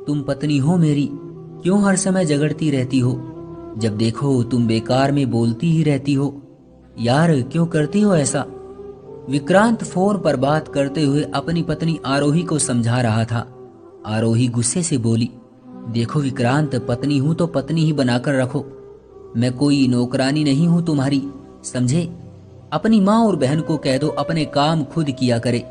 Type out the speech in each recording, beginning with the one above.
तुम पत्नी हो मेरी, क्यों हर समय झगड़ती रहती हो? जब देखो तुम बेकार में बोलती ही रहती हो। यार क्यों करती हो ऐसा? विक्रांत फोन पर बात करते हुए अपनी पत्नी आरोही को समझा रहा था। आरोही गुस्से से बोली, देखो विक्रांत, पत्नी हूं तो पत्नी ही बनाकर रखो। मैं कोई नौकरानी नहीं हूं तुम्हारी, समझे? अपनी माँ और बहन को कह दो अपने काम खुद किया करे।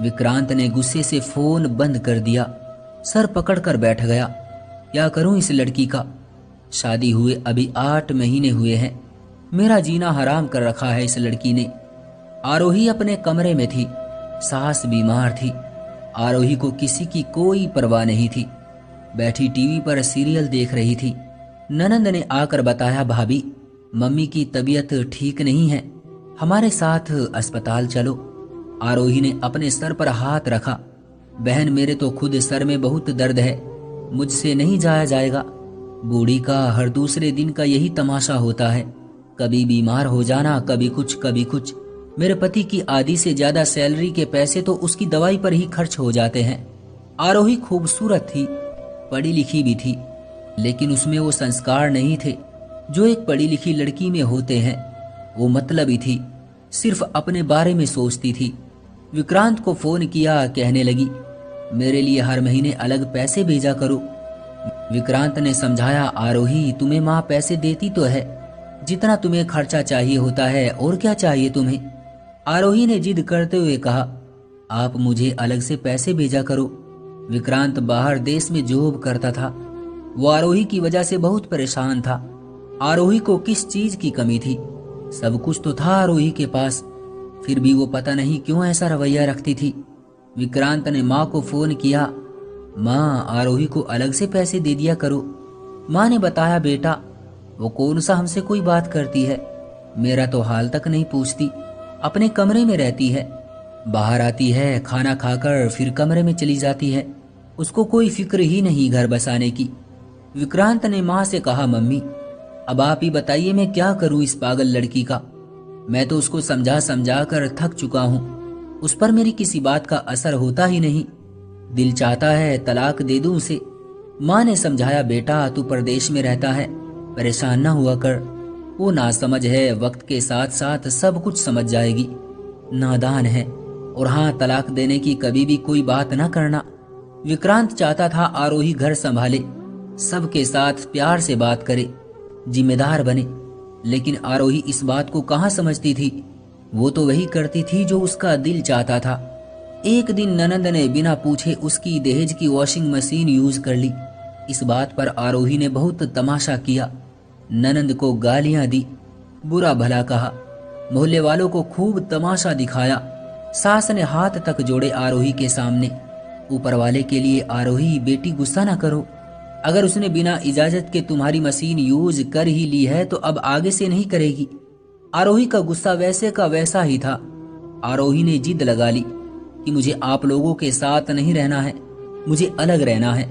विक्रांत ने गुस्से से फोन बंद कर दिया, सर पकड़कर बैठ गया। क्या करूं इस लड़की का? शादी हुए अभी 8 महीने हुए हैं, मेरा जीना हराम कर रखा है इस लड़की ने। आरोही अपने कमरे में थी, सास बीमार थी। आरोही को किसी की कोई परवाह नहीं थी, बैठी टीवी पर सीरियल देख रही थी। ननंद ने आकर बताया, भाभी मम्मी की तबीयत ठीक नहीं है, हमारे साथ अस्पताल चलो। आरोही ने अपने सर पर हाथ रखा, बहन मेरे तो खुद सर में बहुत दर्द है, मुझसे नहीं जाया जाएगा। बूढ़ी का हर दूसरे दिन का यही तमाशा होता है, कभी बीमार हो जाना, कभी कुछ कभी कुछ। मेरे पति की आधी से ज्यादा सैलरी के पैसे तो उसकी दवाई पर ही खर्च हो जाते हैं। आरोही खूबसूरत थी, पढ़ी लिखी भी थी, लेकिन उसमें वो संस्कार नहीं थे जो एक पढ़ी लिखी लड़की में होते हैं। वो मतलबी थी, सिर्फ अपने बारे में सोचती थी। विक्रांत को फोन किया, कहने लगी, मेरे लिए हर महीने अलग पैसे भेजा करो। विक्रांत ने समझाया, आरोही तुम्हें माँ पैसे देती तो है, जितना तुम्हें खर्चा चाहिए होता है, और क्या चाहिए तुम्हें? आरोही ने जिद करते हुए कहा, आप मुझे अलग से पैसे भेजा करो। विक्रांत बाहर देश में जॉब करता था, वो आरोही की वजह से बहुत परेशान था। आरोही को किस चीज की कमी थी? सब कुछ तो था आरोही के पास, फिर भी वो पता नहीं क्यों ऐसा रवैया रखती थी। विक्रांत ने माँ को फोन किया, माँ आरोही को अलग से पैसे दे दिया करो। माँ ने बताया, बेटा वो कौन सा हमसे कोई बात करती है, मेरा तो हाल तक नहीं पूछती, अपने कमरे में रहती है, बाहर आती है खाना खाकर फिर कमरे में चली जाती है, उसको कोई फिक्र ही नहीं घर बसाने की। विक्रांत ने माँ से कहा, मम्मी अब आप ही बताइए मैं क्या करूं इस पागल लड़की का? मैं तो उसको समझा समझा कर थक चुका हूं, उस पर मेरी किसी बात का असर होता ही नहीं, दिल चाहता है तलाक दे दूं उसे। माँ ने समझाया, बेटा तू परदेश में रहता है, परेशान ना हुआ कर, वो नासमझ है, वक्त के साथ साथ सब कुछ समझ जाएगी, नादान है। और हाँ, तलाक देने की कभी भी कोई बात ना करना। विक्रांत चाहता था आरोही घर संभाले, सबके साथ प्यार से बात करे, जिम्मेदार बने, लेकिन आरोही इस बात को कहाँ समझती थी। वो तो वही करती थी जो उसका दिल चाहता था। एक दिन ननंद ने बिना पूछे उसकी दहेज की वॉशिंग मशीन यूज कर ली। इस बात पर आरोही ने बहुत तमाशा किया, ननंद को गालियां दी, बुरा भला कहा, मोहल्ले वालों को खूब तमाशा दिखाया। सास ने हाथ तक जोड़े आरोही के सामने, ऊपर वाले के लिए आरोही बेटी गुस्सा ना करो, अगर उसने बिना इजाजत के तुम्हारी मशीन यूज कर ही ली है तो अब आगे से नहीं करेगी। आरोही का गुस्सा वैसे का वैसा ही था। आरोही ने जिद लगा ली कि मुझे आप लोगों के साथ नहीं रहना है, मुझे अलग रहना है।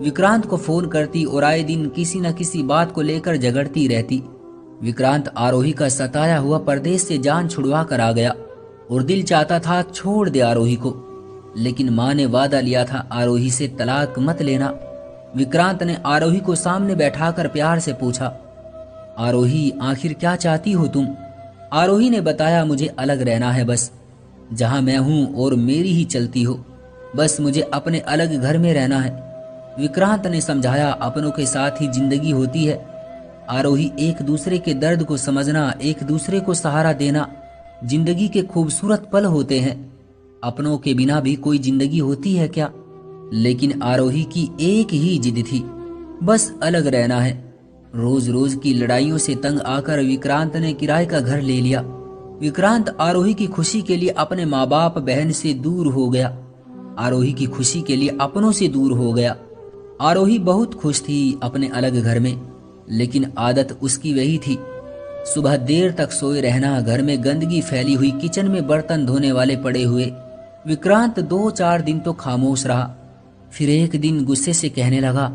विक्रांत को फोन करती और आए दिन किसी न किसी बात को लेकर झगड़ती रहती। विक्रांत आरोही का सताया हुआ परदेश से जान छुड़वा कर आ गया और दिल चाहता था छोड़ दे आरोही को, लेकिन माँ ने वादा लिया था आरोही से तलाक मत लेना। विक्रांत ने आरोही को सामने बैठाकर प्यार से पूछा, आरोही आखिर क्या चाहती हो तुम? आरोही ने बताया, मुझे अलग रहना है बस, जहां मैं हूं और मेरी ही चलती हो, बस मुझे अपने अलग घर में रहना है। विक्रांत ने समझाया, अपनों के साथ ही जिंदगी होती है आरोही, एक दूसरे के दर्द को समझना, एक दूसरे को सहारा देना जिंदगी के खूबसूरत पल होते हैं। अपनों के बिना भी कोई जिंदगी होती है क्या? लेकिन आरोही की एक ही जिद थी, बस अलग रहना है। रोज रोज की लड़ाइयों से तंग आकर विक्रांत ने किराए का घर ले लिया। विक्रांत आरोही की खुशी के लिए अपने माँ बाप बहन से दूर हो गया, आरोही की खुशी के लिए अपनों से दूर हो गया। आरोही बहुत खुश थी अपने अलग घर में, लेकिन आदत उसकी वही थी, सुबह देर तक सोए रहना, घर में गंदगी फैली हुई, किचन में बर्तन धोने वाले पड़े हुए। विक्रांत 2-4 दिन तो खामोश रहा, फिर एक दिन गुस्से से कहने लगा,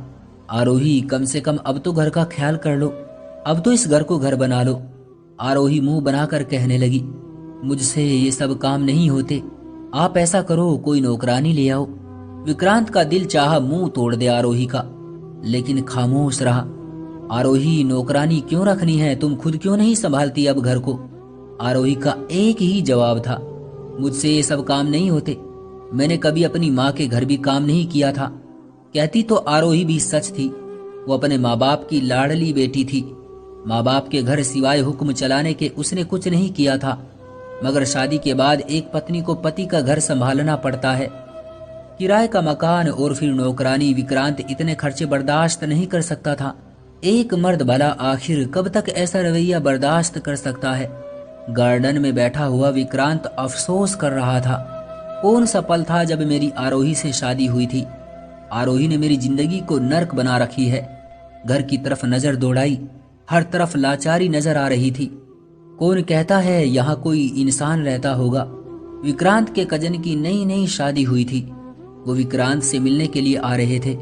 आरोही कम से कम अब तो घर का ख्याल कर लो, अब तो इस घर को घर बना लो। आरोही मुंह बनाकर कहने लगी, मुझसे ये सब काम नहीं होते, आप ऐसा करो कोई नौकरानी ले आओ। विक्रांत का दिल चाहा मुंह तोड़ दे आरोही का, लेकिन खामोश रहा। आरोही, नौकरानी क्यों रखनी है? तुम खुद क्यों नहीं संभालती अब घर को? आरोही का एक ही जवाब था, मुझसे ये सब काम नहीं होते। मैंने कभी अपनी माँ के घर भी काम नहीं किया था। कहती तो आरोही भी सच थी। वो अपने माँ बाप की लाडली बेटी थी। माँ बाप के घर सिवाय हुक्म चलाने के उसने कुछ नहीं किया था। मगर शादी के बाद एक पत्नी को पति का घर संभालना पड़ता है। किराए का मकान और फिर नौकरानी। विक्रांत इतने खर्चे बर्दाश्त नहीं कर सकता था। एक मर्द भला आखिर कब तक ऐसा रवैया बर्दाश्त कर सकता है? गार्डन में बैठा हुआ विक्रांत अफसोस कर रहा था। कौन सा पल था जब मेरी आरोही से शादी हुई थी? आरोही ने मेरी जिंदगी को नर्क बना रखी है। घर की तरफ नजर दौड़ाई, हर तरफ लाचारी नजर आ रही थी। कौन कहता है यहाँ कोई इंसान रहता होगा? विक्रांत के कजन की नई नई शादी हुई थी। वो विक्रांत से मिलने के लिए आ रहे थे।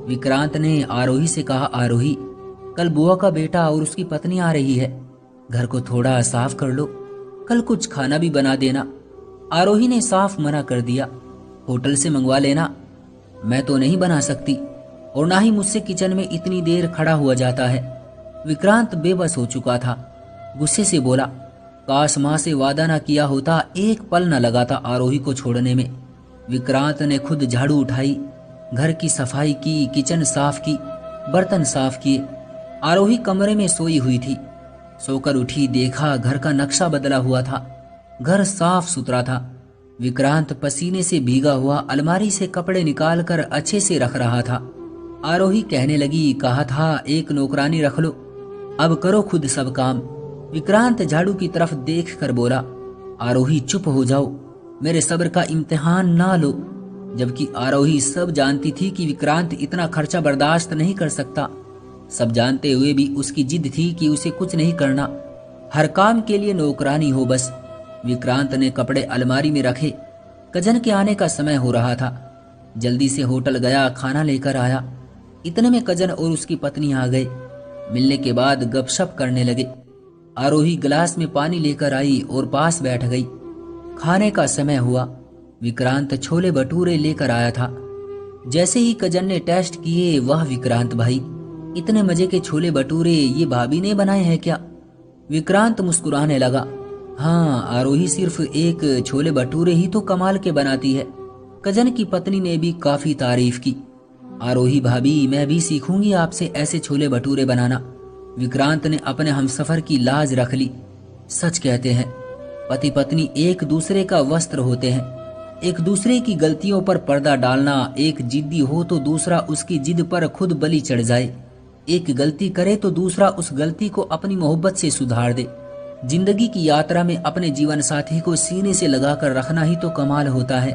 विक्रांत ने आरोही से कहा, आरोही, कल बुआ का बेटा और उसकी पत्नी आ रही है, घर को थोड़ा साफ कर लो, कल कुछ खाना भी बना देना। आरोही ने साफ मना कर दिया, होटल से मंगवा लेना। मैं तो नहीं बना सकती, और ना ही मुझसे किचन में इतनी देर खड़ा हुआ जाता है। विक्रांत बेबस हो चुका था। गुस्से से बोला, काश माँ से वादा ना किया होता, एक पल न लगाता आरोही को छोड़ने में। विक्रांत ने खुद झाड़ू उठाई, घर की सफाई की, किचन साफ की, बर्तन साफ किए। आरोही कमरे में सोई हुई थी। सोकर उठी, देखा घर का नक्शा बदला हुआ था। घर साफ सुथरा था। विक्रांत पसीने से भीगा हुआ अलमारी से कपड़े निकालकर अच्छे से रख रहा था। आरोही कहने लगी, कहा था एक नौकरानी रख लो, अब करो खुद सब काम। विक्रांत झाड़ू की तरफ देख कर बोला, आरोही चुप हो जाओ, मेरे सब्र का इम्तिहान ना लो। जबकि आरोही सब जानती थी कि विक्रांत इतना खर्चा बर्दाश्त नहीं कर सकता। सब जानते हुए भी उसकी जिद थी कि उसे कुछ नहीं करना, हर काम के लिए नौकरानी हो बस। विक्रांत ने कपड़े अलमारी में रखे। कजन के आने का समय हो रहा था। जल्दी से होटल गया, खाना लेकर आया। इतने में कजन और उसकी पत्नी आ गए। मिलने के बाद गपशप करने लगे। आरोही गिलास में पानी लेकर आई और पास बैठ गई। खाने का समय हुआ। विक्रांत छोले भटूरे लेकर आया था। जैसे ही कजन ने टेस्ट किए, वाह विक्रांत भाई, इतने मजे के छोले भटूरे ये भाभी ने बनाए हैं क्या? विक्रांत मुस्कुराने लगा। हाँ, आरोही सिर्फ एक छोले भटूरे ही तो कमाल के बनाती है। कजन की पत्नी ने भी काफी तारीफ की। आरोही भाभी, मैं भी सीखूंगी आपसे ऐसे छोले भटूरे बनाना। विक्रांत ने अपने हमसफर की लाज रख ली। सच कहते हैं, पति पत्नी एक दूसरे का वस्त्र होते हैं। एक दूसरे की गलतियों पर पर्दा डालना। एक जिद्दी हो तो दूसरा उसकी जिद पर खुद बलि चढ़ जाए। एक गलती करे तो दूसरा उस गलती को अपनी मोहब्बत से सुधार दे। जिंदगी की यात्रा में अपने जीवन साथी को सीने से लगाकर रखना ही तो कमाल होता है।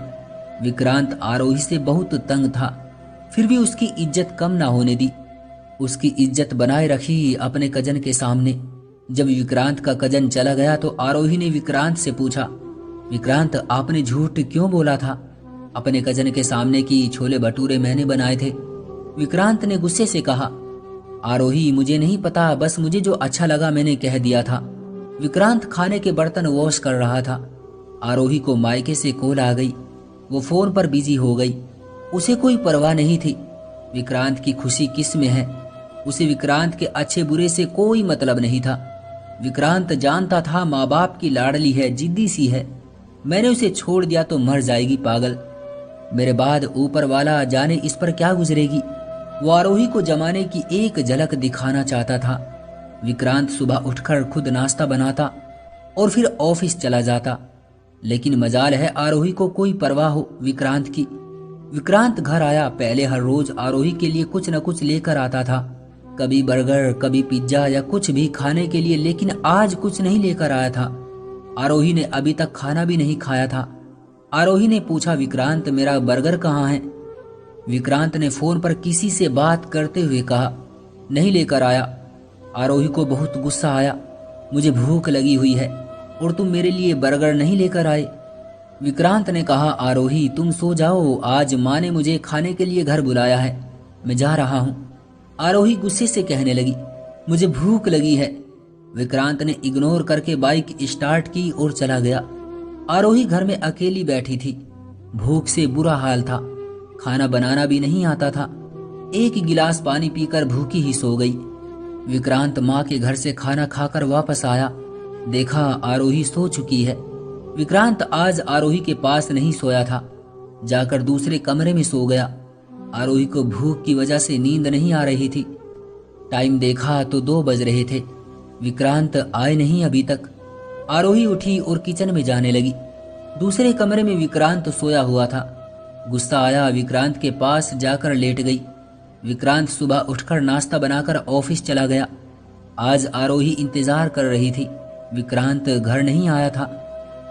विक्रांत आरोही से बहुत तंग था, फिर भी उसकी इज्जत कम ना होने दी। उसकी इज्जत बनाए रखी अपने कजन के सामने। जब विक्रांत का कजन चला गया तो आरोही ने विक्रांत से पूछा, विक्रांत, आपने झूठ क्यों बोला था अपने कजन के सामने कि छोले भटूरे मैंने बनाए थे? विक्रांत ने गुस्से से कहा, आरोही, मुझे नहीं पता, बस मुझे जो अच्छा लगा मैंने कह दिया था। विक्रांत खाने के बर्तन वॉश कर रहा था। आरोही को मायके से कॉल आ गई। वो फोन पर बिजी हो गई। उसे कोई परवाह नहीं थी विक्रांत की खुशी किस में है। उसे विक्रांत के अच्छे बुरे से कोई मतलब नहीं था। विक्रांत जानता था माँ बाप की लाडली है, जिद्दी सी है। मैंने उसे छोड़ दिया तो मर जाएगी पागल। मेरे बाद ऊपर वाला जाने इस पर क्या गुजरेगी। वो आरोही को जमाने की एक झलक दिखाना चाहता था। विक्रांत सुबह उठकर खुद नाश्ता बनाता और फिर ऑफिस चला जाता। लेकिन मजाल है आरोही को कोई परवाह हो विक्रांत की। विक्रांत घर आया, पहले हर रोज आरोही के लिए कुछ न कुछ लेकर आता था। कभी बर्गर, कभी पिज्जा या कुछ भी खाने के लिए, लेकिन आज कुछ नहीं लेकर आया था। आरोही ने अभी तक खाना भी नहीं खाया था। आरोही ने पूछा, विक्रांत, मेरा बर्गर कहाँ है? विक्रांत ने फोन पर किसी से बात करते हुए कहा, नहीं लेकर आया। आरोही को बहुत गुस्सा आया। मुझे भूख लगी हुई है और तुम मेरे लिए बर्गर नहीं लेकर आए। विक्रांत ने कहा, आरोही तुम सो जाओ, आज माँ ने मुझे खाने के लिए घर बुलाया है, मैं जा रहा हूँ। आरोही गुस्से से कहने लगी, मुझे भूख लगी है। विक्रांत ने इग्नोर करके बाइक स्टार्ट की और चला गया। आरोही घर में अकेली बैठी थी। भूख से बुरा हाल था। खाना बनाना भी नहीं आता था। एक गिलास पानी पीकर भूखी ही सो गई। विक्रांत माँ के घर से खाना खाकर वापस आया। देखा आरोही सो चुकी है। विक्रांत आज आरोही के पास नहीं सोया था, जाकर दूसरे कमरे में सो गया। आरोही को भूख की वजह से नींद नहीं आ रही थी। टाइम देखा तो 2 बज रहे थे। विक्रांत आए नहीं अभी तक। आरोही उठी और किचन में जाने लगी। दूसरे कमरे में विक्रांत सोया हुआ था। गुस्सा आया, विक्रांत के पास जाकर लेट गई। विक्रांत सुबह उठकर नाश्ता बनाकर ऑफिस चला गया। आज आरोही इंतजार कर रही थी। विक्रांत घर नहीं आया था।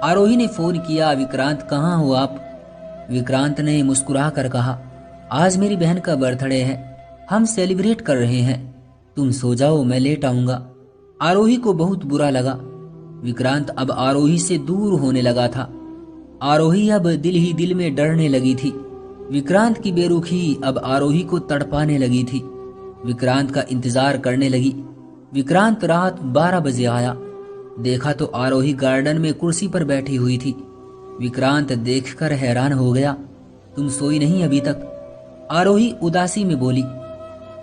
आरोही ने फोन किया, विक्रांत कहाँ हो आप? विक्रांत ने मुस्कुरा कर कहा, आज मेरी बहन का बर्थडे है, हम सेलिब्रेट कर रहे हैं, तुम सो जाओ, मैं लेट आऊंगा। आरोही को बहुत बुरा लगा। विक्रांत अब आरोही से दूर होने लगा था। आरोही अब दिल ही दिल में डरने लगी थी। विक्रांत की बेरुखी अब आरोही को तड़पाने लगी थी। विक्रांत का इंतजार करने लगी। विक्रांत रात 12 बजे आया। देखा तो आरोही गार्डन में कुर्सी पर बैठी हुई थी। विक्रांत देखकर हैरान हो गया, तुम सोई नहीं अभी तक? आरोही उदासी में बोली।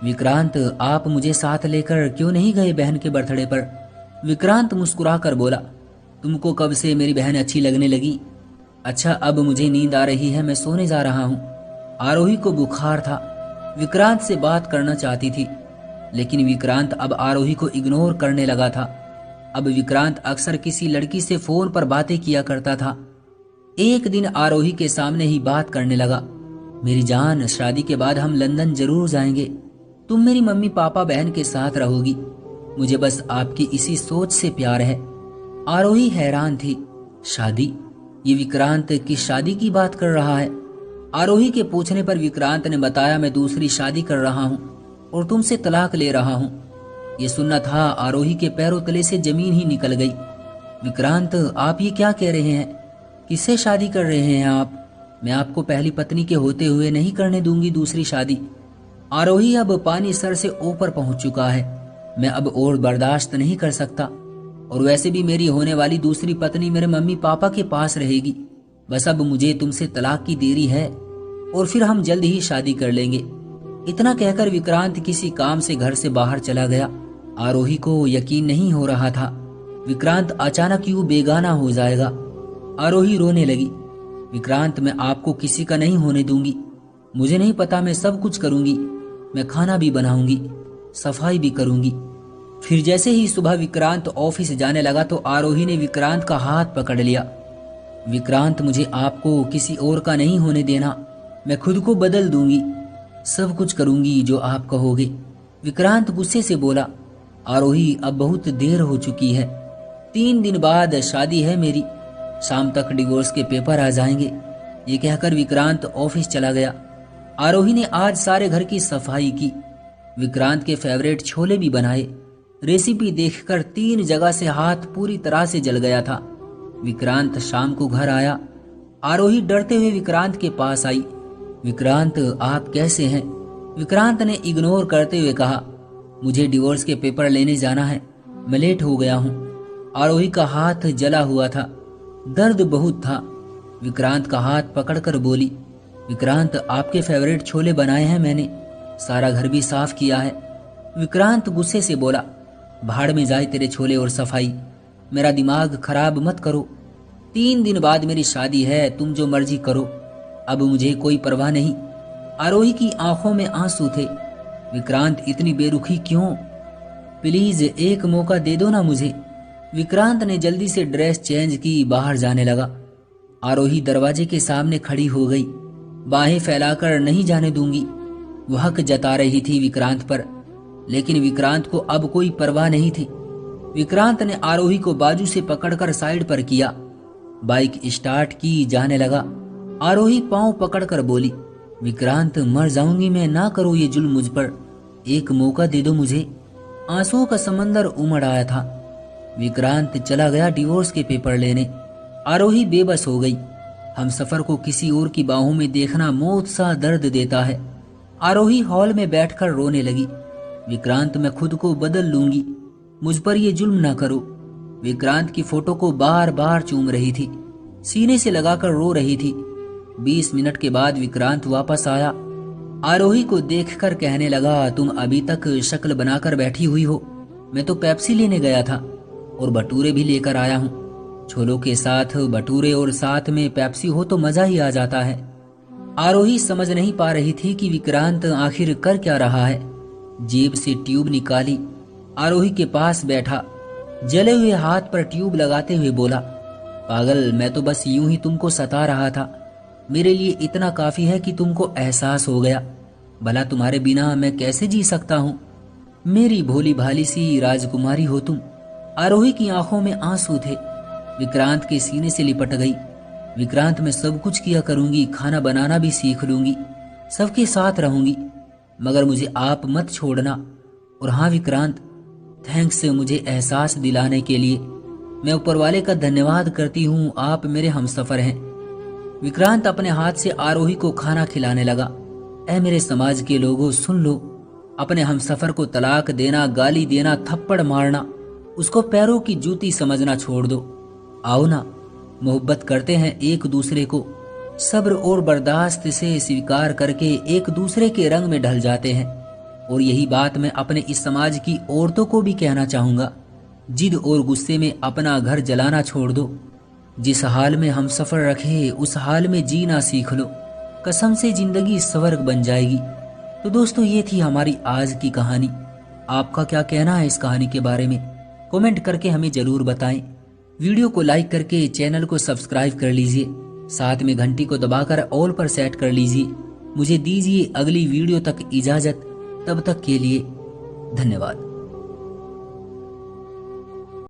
विक्रांत, आप मुझे साथ लेकर क्यों नहीं गए बहन के बर्थडे पर? विक्रांत मुस्कुरा कर बोला, तुमको कब से मेरी बहन अच्छी लगने लगी? अच्छा, अब मुझे नींद आ रही है, मैं सोने जा रहा हूँ। आरोही को बुखार था। विक्रांत से बात करना चाहती थी, लेकिन विक्रांत अब आरोही को इग्नोर करने लगा था। अब विक्रांत अक्सर किसी लड़की से फोन पर बातें किया करता था। एक दिन आरोही के सामने ही बात करने लगा, मेरी जान, शादी के बाद हम लंदन जरूर जाएंगे, तुम मेरी मम्मी पापा बहन के साथ रहोगी, मुझे बस आपकी इसी सोच से प्यार है। आरोही हैरान थी, शादी? ये विक्रांत की शादी की बात कर रहा है। आरोही के पूछने पर विक्रांत ने बताया, मैं दूसरी शादी कर रहा हूँ और तुमसे तलाक ले रहा हूँ। ये सुनना था, आरोही के पैरों तले से जमीन ही निकल गई। विक्रांत, आप ये क्या कह रहे हैं? किससे शादी कर रहे हैं आप? मैं आपको पहली पत्नी के होते हुए नहीं करने दूंगी दूसरी शादी। आरोही, अब पानी सर से ऊपर पहुंच चुका है, मैं अब और बर्दाश्त नहीं कर सकता, और वैसे भी मेरी होने वाली दूसरी पत्नी मेरे मम्मी पापा के पास रहेगी। बस अब मुझे तुमसे तलाक की देरी है और फिर हम जल्द ही शादी कर लेंगे। इतना कहकर विक्रांत किसी काम से घर से बाहर चला गया। आरोही को यकीन नहीं हो रहा था, विक्रांत अचानक यूं बेगाना हो जाएगा। आरोही रोने लगी, विक्रांत, मैं आपको किसी का नहीं होने दूंगी, मुझे नहीं पता, मैं सब कुछ करूंगी, मैं खाना भी बनाऊंगी, सफाई भी करूंगी। फिर जैसे ही सुबह विक्रांत ऑफिस जाने लगा तो आरोही ने विक्रांत का हाथ पकड़ लिया। विक्रांत, मुझे आपको किसी और का नहीं होने देना, मैं खुद को बदल दूंगी, सब कुछ करूंगी जो आप कहोगे। विक्रांत गुस्से से बोला। आरोही, अब बहुत देर हो चुकी है, 3 दिन बाद शादी है मेरी, शाम तक डिवोर्स के पेपर आ जाएंगे। ये कहकर विक्रांत ऑफिस चला गया। आरोही ने आज सारे घर की सफाई की, विक्रांत के फेवरेट छोले भी बनाए। रेसिपी देखकर 3 जगह से हाथ पूरी तरह से जल गया था। विक्रांत शाम को घर आया। आरोही डरते हुए विक्रांत के पास आई। विक्रांत, आप कैसे हैं? विक्रांत ने इग्नोर करते हुए कहा, मुझे डिवोर्स के पेपर लेने जाना है, मैं लेट हो गया हूँ। आरोही का हाथ जला हुआ था, दर्द बहुत था। विक्रांत का हाथ पकड़कर बोली, विक्रांत, आपके फेवरेट छोले बनाए हैं मैंने, सारा घर भी साफ किया है। विक्रांत गुस्से से बोला, भाड़ में जाए तेरे छोले और सफाई, मेरा दिमाग खराब मत करो। 3 दिन बाद मेरी शादी है, तुम जो मर्जी करो, अब मुझे कोई परवाह नहीं। आरोही की आंखों में आंसू थे। विक्रांत, इतनी बेरुखी क्यों? प्लीज एक मौका दे दो ना मुझे। विक्रांत ने जल्दी से ड्रेस चेंज की, बाहर जाने लगा। आरोही दरवाजे के सामने खड़ी हो गई, बाहें फैलाकर नहीं जाने दूंगी। वह हक जता रही थी विक्रांत पर, लेकिन विक्रांत को अब कोई परवाह नहीं थी। विक्रांत ने आरोही को बाजू से पकड़कर साइड पर किया, बाइक स्टार्ट की, जाने लगा। आरोही पांव पकड़कर बोली, विक्रांत, मर जाऊंगी मैं, ना करो ये जुल्म मुझ पर, एक मौका दे दो मुझे। आंसुओं का समंदर उमड़ आया था। विक्रांत चला गया डिवोर्स के पेपर लेने। आरोही बेबस हो गई। हम सफर को किसी और की बाहों में देखना मौत सा दर्द देता है। आरोही हॉल में बैठकर रोने लगी। विक्रांत, मैं खुद को बदल लूंगी, मुझ पर ये जुल्म ना करो। विक्रांत की फोटो को बार बार चूम रही थी, सीने से लगाकर रो रही थी। 20 मिनट के बाद विक्रांत वापस आया। आरोही को देखकर कहने लगा, तुम अभी तक शक्ल बनाकर बैठी हुई हो। मैं तो पेप्सी लेने गया था और भटूरे भी लेकर आया हूँ। छोलों के साथ भटूरे और साथ में पेप्सी हो तो मजा ही आ जाता है। आरोही समझ नहीं पा रही थी कि विक्रांत आखिर कर क्या रहा है। जेब से ट्यूब निकाली, आरोही के पास बैठा, जले हुए हाथ पर ट्यूब लगाते हुए बोला, पागल, मैं तो बस यूं ही तुमको सता रहा था। मेरे लिए इतना काफी है कि तुमको एहसास हो गया। भला तुम्हारे बिना मैं कैसे जी सकता हूँ। मेरी भोली भाली सी राजकुमारी हो तुम। आरोही की आंखों में आंसू थे। विक्रांत के सीने से लिपट गई। विक्रांत, मैं सब कुछ किया करूंगी, खाना बनाना भी सीख लूंगी, सबके साथ रहूंगी, मगर मुझे आप मत छोड़ना। और हाँ विक्रांत, थैंक्स मुझे एहसास दिलाने के लिए। मैं ऊपर वाले का धन्यवाद करती हूँ, आप मेरे हमसफर हैं। विक्रांत अपने हाथ से आरोही को खाना खिलाने लगा। ऐ मेरे समाज के लोगों, सुन लो, अपने हमसफर को तलाक देना, गाली देना, थप्पड़ मारना, उसको पैरों की जूती समझना छोड़ दो। आओ ना, मोहब्बत करते हैं एक दूसरे को, सब्र और बर्दाश्त से स्वीकार करके एक दूसरे के रंग में ढल जाते हैं। और यही बात मैं अपने इस समाज की औरतों को भी कहना चाहूंगा। जिद और गुस्से में अपना घर जलाना छोड़ दो। जिस हाल में हम सफर रखे उस हाल में जीना सीख लो। कसम से जिंदगी स्वर्ग बन जाएगी। तो दोस्तों, ये थी हमारी आज की कहानी। आपका क्या कहना है इस कहानी के बारे में? कमेंट करके हमें जरूर बताएं। वीडियो को लाइक करके चैनल को सब्सक्राइब कर लीजिए, साथ में घंटी को दबाकर ऑल पर सेट कर लीजिए। मुझे दीजिए अगली वीडियो तक इजाजत। तब तक के लिए धन्यवाद।